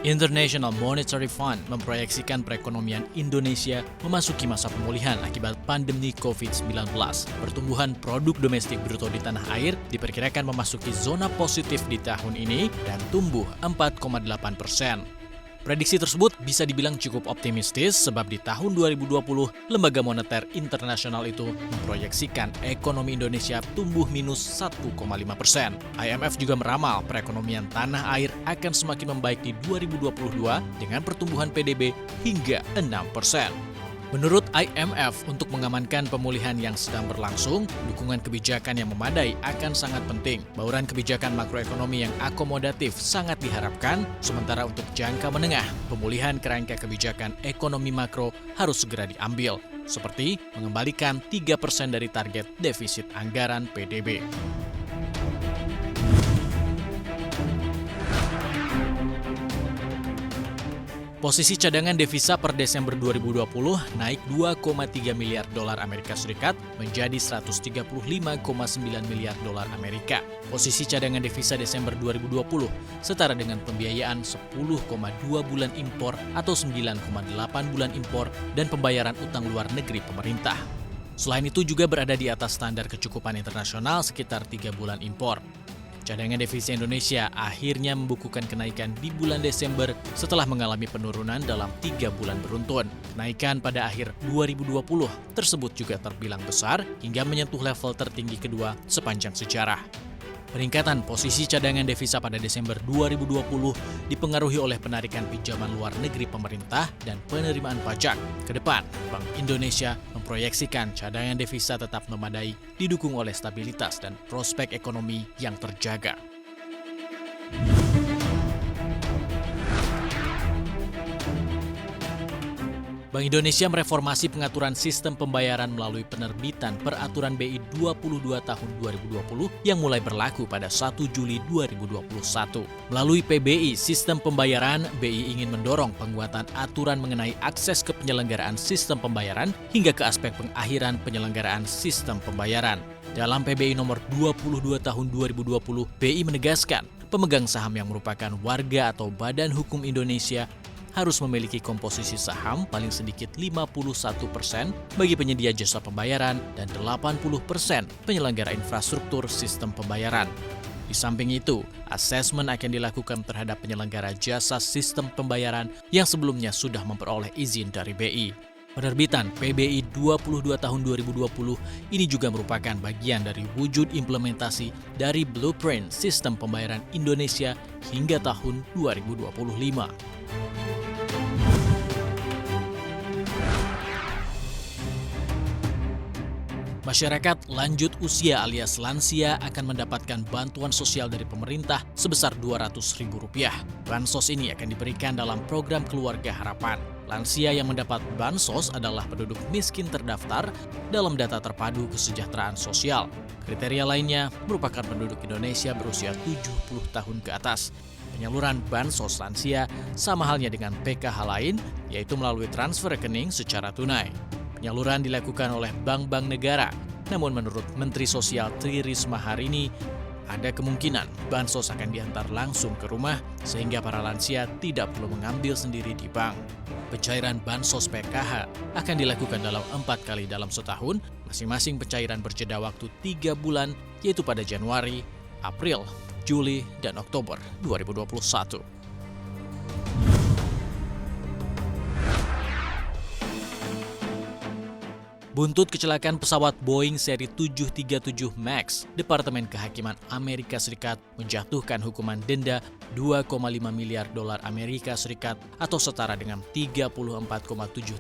International Monetary Fund memproyeksikan perekonomian Indonesia memasuki masa pemulihan akibat pandemi COVID-19. Pertumbuhan produk domestik bruto di tanah air diperkirakan memasuki zona positif di tahun ini dan tumbuh 4,8%. Prediksi tersebut bisa dibilang cukup optimistis sebab di tahun 2020, Lembaga Moneter Internasional itu memproyeksikan ekonomi Indonesia tumbuh minus 1,5%. IMF juga meramal perekonomian tanah air akan semakin membaik di 2022 dengan pertumbuhan PDB hingga 6%. Menurut IMF, untuk mengamankan pemulihan yang sedang berlangsung, dukungan kebijakan yang memadai akan sangat penting. Bauran kebijakan makroekonomi yang akomodatif sangat diharapkan, sementara untuk jangka menengah, pemulihan kerangka kebijakan ekonomi makro harus segera diambil, seperti mengembalikan 3% dari target defisit anggaran PDB. Posisi cadangan devisa per Desember 2020 naik 2,3 miliar dolar Amerika Serikat menjadi 135,9 miliar dolar Amerika. Posisi cadangan devisa Desember 2020 setara dengan pembiayaan 10,2 bulan impor atau 9,8 bulan impor dan pembayaran utang luar negeri pemerintah. Selain itu juga berada di atas standar kecukupan internasional sekitar 3 bulan impor. Cadangan devisa Indonesia akhirnya membukukan kenaikan di bulan Desember setelah mengalami penurunan dalam 3 bulan beruntun. Kenaikan pada akhir 2020 tersebut juga terbilang besar hingga menyentuh level tertinggi kedua sepanjang sejarah. Peningkatan posisi cadangan devisa pada Desember 2020 dipengaruhi oleh penarikan pinjaman luar negeri pemerintah dan penerimaan pajak. Ke depan, Bank Indonesia memproyeksikan cadangan devisa tetap memadai didukung oleh stabilitas dan prospek ekonomi yang terjaga. Bank Indonesia mereformasi pengaturan sistem pembayaran melalui penerbitan Peraturan BI 22 tahun 2020 yang mulai berlaku pada 1 Juli 2021. Melalui PBI, sistem pembayaran, BI ingin mendorong penguatan aturan mengenai akses ke penyelenggaraan sistem pembayaran hingga ke aspek pengakhiran penyelenggaraan sistem pembayaran. Dalam PBI nomor 22 tahun 2020, BI menegaskan pemegang saham yang merupakan warga atau badan hukum Indonesia harus memiliki komposisi saham paling sedikit 51% bagi penyedia jasa pembayaran dan 80% penyelenggara infrastruktur sistem pembayaran. Di samping itu, asesmen akan dilakukan terhadap penyelenggara jasa sistem pembayaran yang sebelumnya sudah memperoleh izin dari BI. Penerbitan PBI 22 tahun 2020 ini juga merupakan bagian dari wujud implementasi dari Blueprint Sistem Pembayaran Indonesia hingga tahun 2025. Masyarakat lanjut usia alias lansia akan mendapatkan bantuan sosial dari pemerintah sebesar Rp200.000. Bansos ini akan diberikan dalam program Keluarga Harapan. Lansia yang mendapat bansos adalah penduduk miskin terdaftar dalam data terpadu kesejahteraan sosial. Kriteria lainnya merupakan penduduk Indonesia berusia 70 tahun ke atas. Penyaluran bansos lansia sama halnya dengan PKH lain, yaitu melalui transfer rekening secara tunai. Penyaluran dilakukan oleh bank-bank negara, namun menurut Menteri Sosial Tri Risma hari ini, ada kemungkinan bansos akan diantar langsung ke rumah sehingga para lansia tidak perlu mengambil sendiri di bank. Pencairan bansos PKH akan dilakukan dalam 4 kali dalam setahun, masing-masing pencairan berjeda waktu 3 bulan, yaitu pada Januari, April, Juli, dan Oktober 2021. Buntut kecelakaan pesawat Boeing seri 737 MAX, Departemen Kehakiman Amerika Serikat menjatuhkan hukuman denda 2,5 miliar dolar Amerika Serikat atau setara dengan 34,7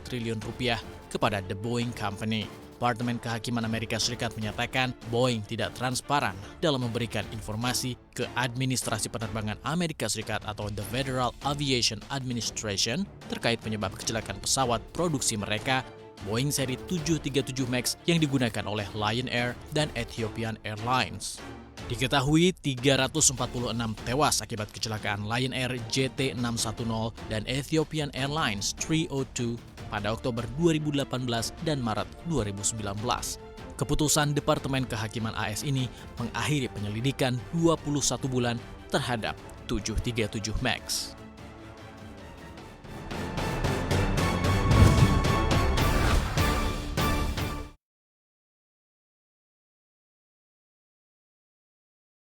triliun rupiah kepada The Boeing Company. Departemen Kehakiman Amerika Serikat menyatakan Boeing tidak transparan dalam memberikan informasi ke Administrasi Penerbangan Amerika Serikat atau The Federal Aviation Administration terkait penyebab kecelakaan pesawat produksi mereka Boeing seri 737 MAX yang digunakan oleh Lion Air dan Ethiopian Airlines. Diketahui 346 tewas akibat kecelakaan Lion Air JT610 dan Ethiopian Airlines 302 pada Oktober 2018 dan Maret 2019. Keputusan Departemen Kehakiman AS ini mengakhiri penyelidikan 21 bulan terhadap 737 MAX.